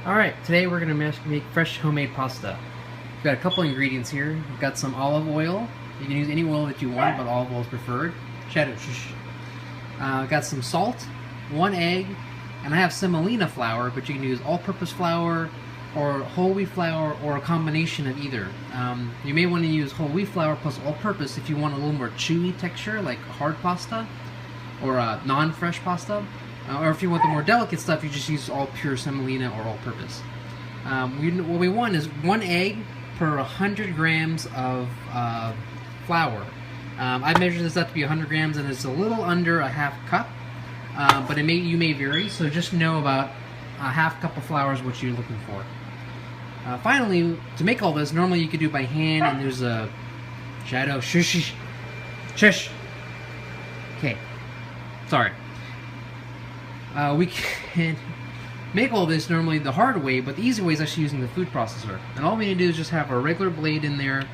Alright, today we're going to make fresh homemade pasta. We've got a couple ingredients here. We've got some olive oil. You can use any oil that you want, but olive oil is preferred. I've got some salt, 1 egg, and I have semolina flour, but you can use all-purpose flour or whole wheat flour or a combination of either. You may want to use whole wheat flour plus all-purpose if you want a little more chewy texture, like hard pasta or non-fresh pasta. Or if you want the more delicate stuff, you just use all pure semolina or all-purpose. What we want is 1 egg per 100 grams of flour. I measured this out to be 100 grams, and it's a little under a half cup, but you may vary, so just know about a half cup of flour is what you're looking for. Finally, to make all this, normally you could do it by hand, and there's a shadow, shush. Okay, sorry. We can make all this normally the hard way, but the easy way is actually using the food processor. And all we need to do is just have a regular blade in there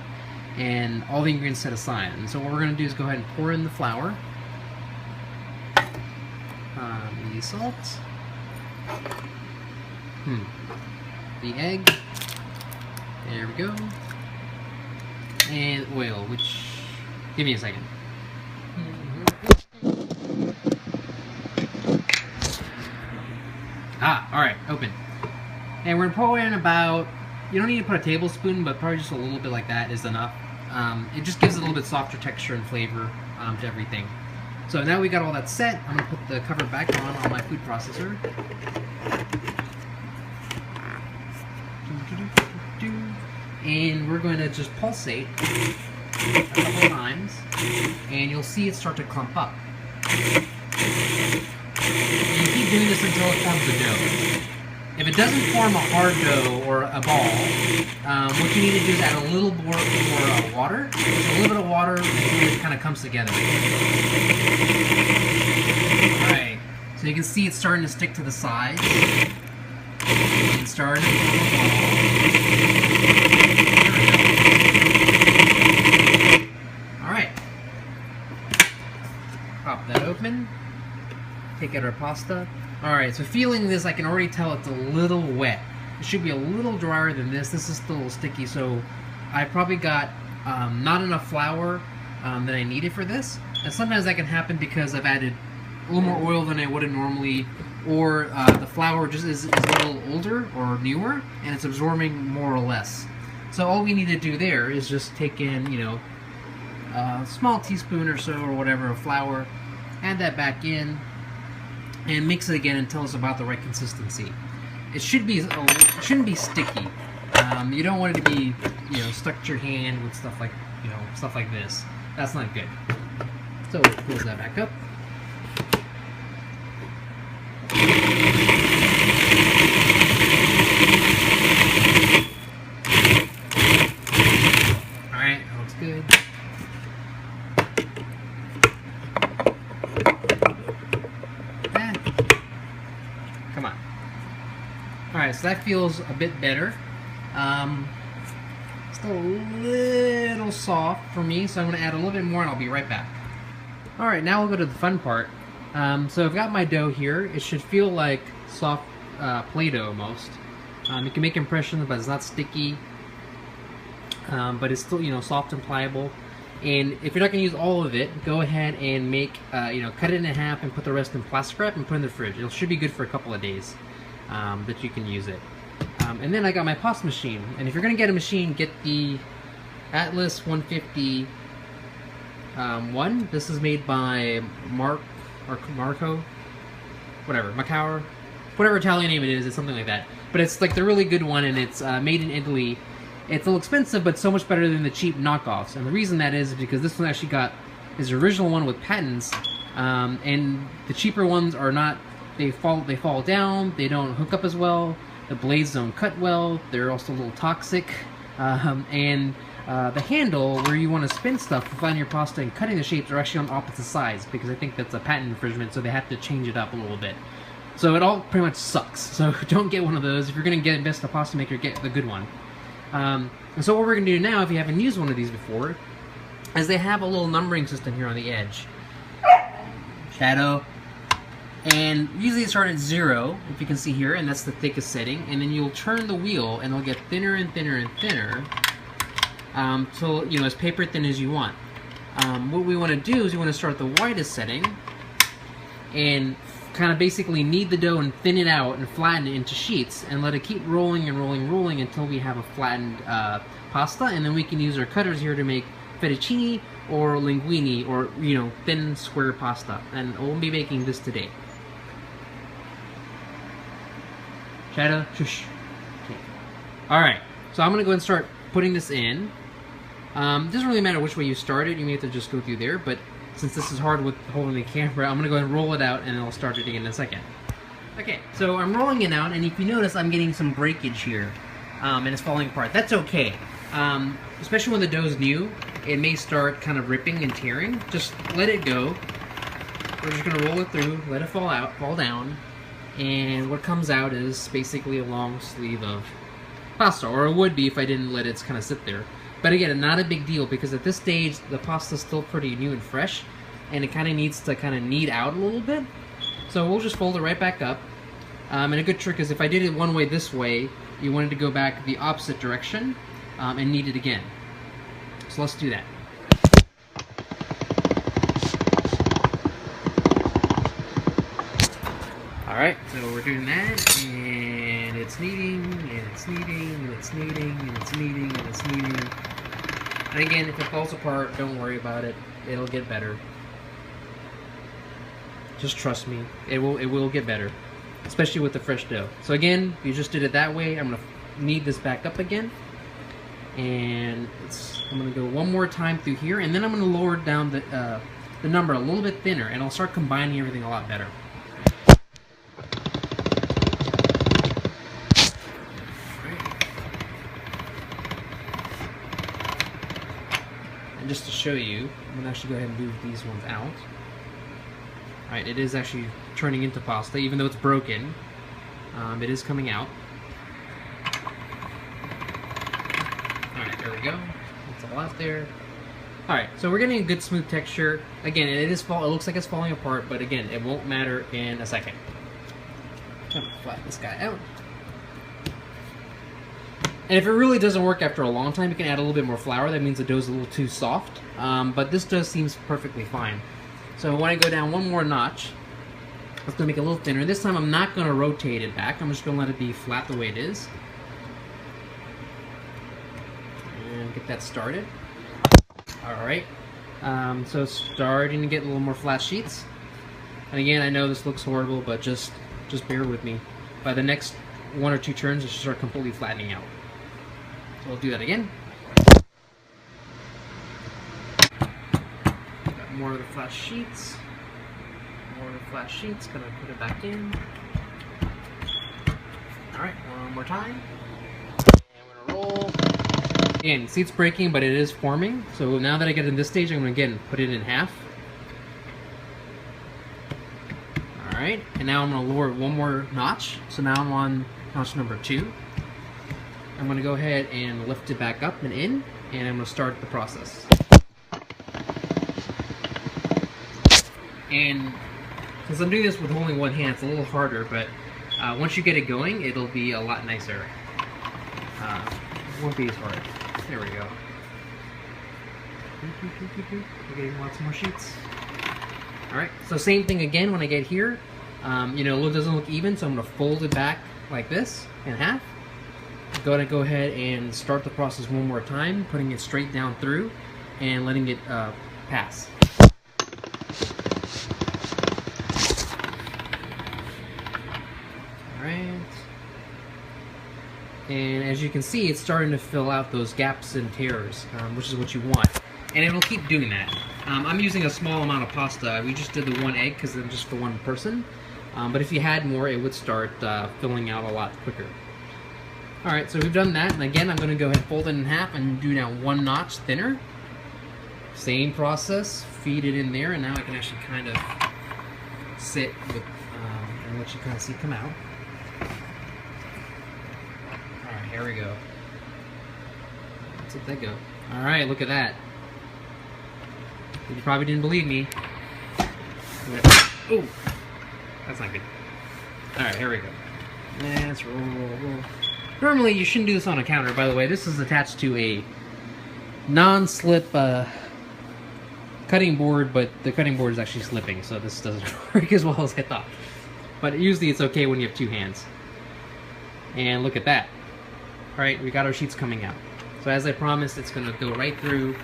and all the ingredients set aside. And so what we're going to do is go ahead and pour in the flour, the salt, the egg, there we go, and oil, which, give me a second. Alright, open. And we're going to pour in about, you don't need to put a tablespoon, but probably just a little bit like that is enough. It just gives it a little bit softer texture and flavor to everything. So now we got all that set, I'm going to put the cover back on my food processor. And we're going to just pulsate a couple times, and you'll see it start to clump up. You keep doing this until it forms a dough. If it doesn't form a hard dough or a ball, what you need to do is add a little more water. Just a little bit of water until it kind of comes together. Alright, so you can see it's starting to stick to the sides. It's starting to form a ball. Alright. Pop that open. Take out our pasta. Alright, so feeling this, I can already tell it's a little wet. It should be a little drier than this. This is still a little sticky, so I probably got not enough flour that I needed for this. And sometimes that can happen because I've added a little more oil than I would have normally, or the flour just is a little older or newer, and it's absorbing more or less. So all we need to do there is just take in, you know, a small teaspoon or so or whatever of flour, add that back in, and mix it again until it's about the right consistency. It shouldn't be sticky. You don't want it to be, you know, stuck to your hand with stuff like, you know, stuff like this. That's not good. So we'll close that back up. All right, that looks good. Come on. Alright, so that feels a bit better. Still a little soft for me, so I'm going to add a little bit more and I'll be right back. Alright, now we'll go to the fun part. So I've got my dough here. It should feel like soft Play-Doh almost. You can make impressions, but it's not sticky. But it's still, you know, soft and pliable. And if you're not going to use all of it, go ahead and make, you know, cut it in half and put the rest in plastic wrap and put it in the fridge. It should be good for a couple of days that you can use it. And then I got my pasta machine. And if you're going to get a machine, get the Atlas 150 one. This is made by Macau, whatever Italian name it is. It's something like that. But it's like the really good one, and it's made in Italy. It's a little expensive, but so much better than the cheap knockoffs. And the reason that is because this one actually got his original one with patents, and the cheaper ones are not. They fall down. They don't hook up as well. The blades don't cut well. They're also a little toxic. And the handle where you want to spin stuff to find your pasta and cutting the shapes are actually on opposite sides, because I think that's a patent infringement, so they have to change it up a little bit. So it all pretty much sucks. So don't get one of those. If you're going to invest in a pasta maker, get the good one. And so what we're going to do now, if you haven't used one of these before, is they have a little numbering system here on the edge. Shadow. And usually start at 0, if you can see here, and that's the thickest setting. And then you'll turn the wheel, and it'll get thinner and thinner and thinner, till, you know, as paper thin as you want. What we want to do is we want to start the widest setting, and kind of basically knead the dough and thin it out and flatten it into sheets, and let it keep rolling and rolling, rolling until we have a flattened pasta. And then we can use our cutters here to make fettuccine or linguine, or, you know, thin square pasta. And we'll be making this today. Shadow, shush. Okay. Alright, so I'm going to go and start putting this in. It doesn't really matter which way you start it, you may have to just go through there, but since this is hard with holding the camera, I'm going to go ahead and roll it out, and I'll start it again in a second. Okay, so I'm rolling it out, and if you notice, I'm getting some breakage here, and it's falling apart. That's okay. Especially when the dough's new, it may start kind of ripping and tearing. Just let it go. We're just going to roll it through, let it fall down, and what comes out is basically a long sleeve of pasta, or it would be if I didn't let it kind of sit there. But again, not a big deal, because at this stage the pasta's still pretty new and fresh, and it kind of needs to kind of knead out a little bit. So we'll just fold it right back up. And a good trick is if I did it one way this way, you wanted to go back the opposite direction and knead it again. So let's do that. Alright, so we're doing that, and it's kneading, and it's kneading, and it's kneading, and it's kneading, and it's kneading. And again, if it falls apart, don't worry about it. It'll get better. Just trust me. It will get better. Especially with the fresh dough. So again, you just did it that way. I'm going to knead this back up again. And I'm going to go one more time through here, and then I'm going to lower down the number a little bit thinner, and I'll start combining everything a lot better. And just to show you, I'm going to actually go ahead and move these ones out. Alright, it is actually turning into pasta, even though it's broken. It is coming out. Alright, there we go. That's all out there. Alright, so we're getting a good smooth texture. Again, it looks like it's falling apart, but again, it won't matter in a second. I'm going to flatten this guy out. And if it really doesn't work after a long time, you can add a little bit more flour. That means the dough's a little too soft. But this dough seems perfectly fine. So when I go down one more notch, let's go make it a little thinner. This time I'm not going to rotate it back. I'm just going to let it be flat the way it is. And get that started. Alright. So it's starting to get a little more flat sheets. And again, I know this looks horrible, but just bear with me. By the next 1 or 2 turns, it should start completely flattening out. So we'll do that again. Got more of the flat sheets. More of the flat sheets. Gonna put it back in. Alright, one more time. And we're gonna roll. Again, see it's breaking, but it is forming. So now that I get in this stage, I'm gonna again put it in half. Alright, and now I'm gonna lower it one more notch. So now I'm on notch number 2. I'm going to go ahead and lift it back up and in, and I'm going to start the process. And since I'm doing this with only one hand, it's a little harder, but once you get it going, it'll be a lot nicer. It won't be as hard. There we go. We're getting lots more sheets. Alright, so same thing again when I get here. You know, it doesn't look even, so I'm going to fold it back like this in half. Gonna go ahead and start the process one more time, putting it straight down through and letting it pass. Alright. And as you can see, it's starting to fill out those gaps and tears, which is what you want. And it will keep doing that. I'm using a small amount of pasta. We just did the 1 egg because it's just for one person. But if you had more, it would start filling out a lot quicker. Alright, so we've done that, and again I'm going to go ahead and fold it in half and do now 1 notch thinner. Same process, feed it in there, and now I can actually kind of sit with, and let you kind of see come out. Alright, here we go. Let's let that go. Alright, look at that. You probably didn't believe me. Oh! That's not good. Alright, here we go. Let's roll. Normally, you shouldn't do this on a counter, by the way. This is attached to a non-slip cutting board, but the cutting board is actually slipping, so this doesn't work as well as I thought. But usually it's okay when you have two hands. And look at that. Alright, we got our sheets coming out. So as I promised, it's going to go right through,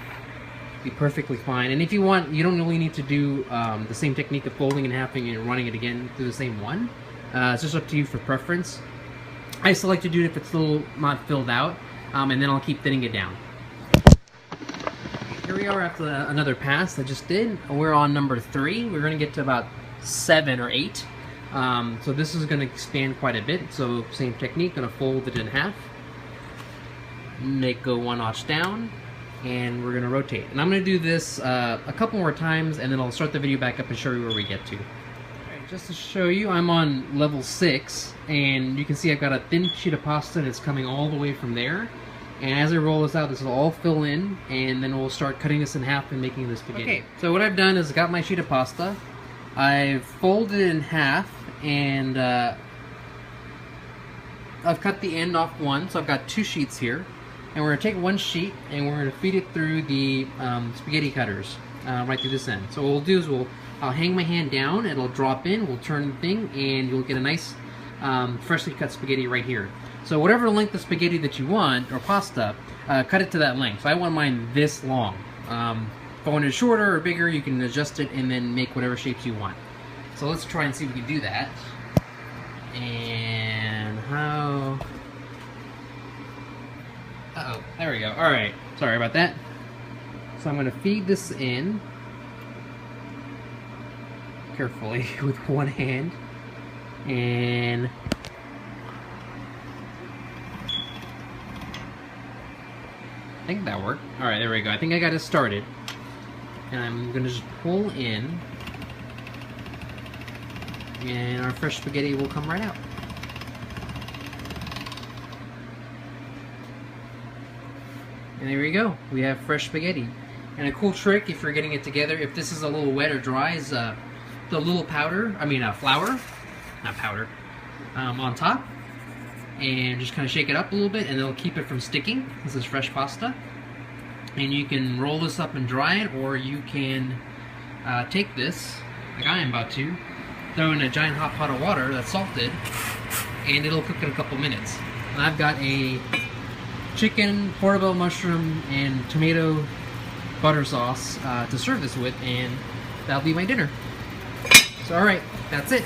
be perfectly fine. And if you want, you don't really need to do the same technique of folding and halving and running it again through the same one. It's just up to you for preference. I still like to do it if it's still not filled out, and then I'll keep thinning it down. Here we are after another pass I just did. We're on number 3. We're going to get to about 7 or 8. So this is going to expand quite a bit. So same technique, going to fold it in half. Make go 1 notch down, and we're going to rotate. And I'm going to do this a couple more times, and then I'll start the video back up and show you where we get to. Just to show you, I'm on level 6, and you can see I've got a thin sheet of pasta that's coming all the way from there. And as I roll this out, this will all fill in, and then we'll start cutting this in half and making this spaghetti. Okay, so what I've done is got my sheet of pasta, I've folded it in half, and I've cut the end off one, so I've got 2 sheets here. And we're going to take one sheet, and we're going to feed it through the spaghetti cutters, right through this end. So what we'll do is I'll hang my hand down, it'll drop in, we'll turn the thing, and you'll get a nice freshly cut spaghetti right here. So whatever length of spaghetti that you want, or pasta, cut it to that length. So I want mine this long. If I want it shorter or bigger, you can adjust it and then make whatever shapes you want. So let's try and see if we can do that. And how... Uh-oh, there we go. Alright, sorry about that. So I'm going to feed this in carefully with one hand, and I think that worked. Alright, there we go. I think I got it started. And I'm going to just pull in, and our fresh spaghetti will come right out. And there we go. We have fresh spaghetti. And a cool trick, if you're getting it together, if this is a little wet or dry, is the little flour, not powder, on top. And just kind of shake it up a little bit, and it'll keep it from sticking. This is fresh pasta. And you can roll this up and dry it, or you can take this, like I am about to, throw in a giant hot pot of water that's salted, and it'll cook in a couple minutes. And I've got a chicken, portobello mushroom, and tomato butter sauce to serve this with, and that'll be my dinner. So alright, that's it.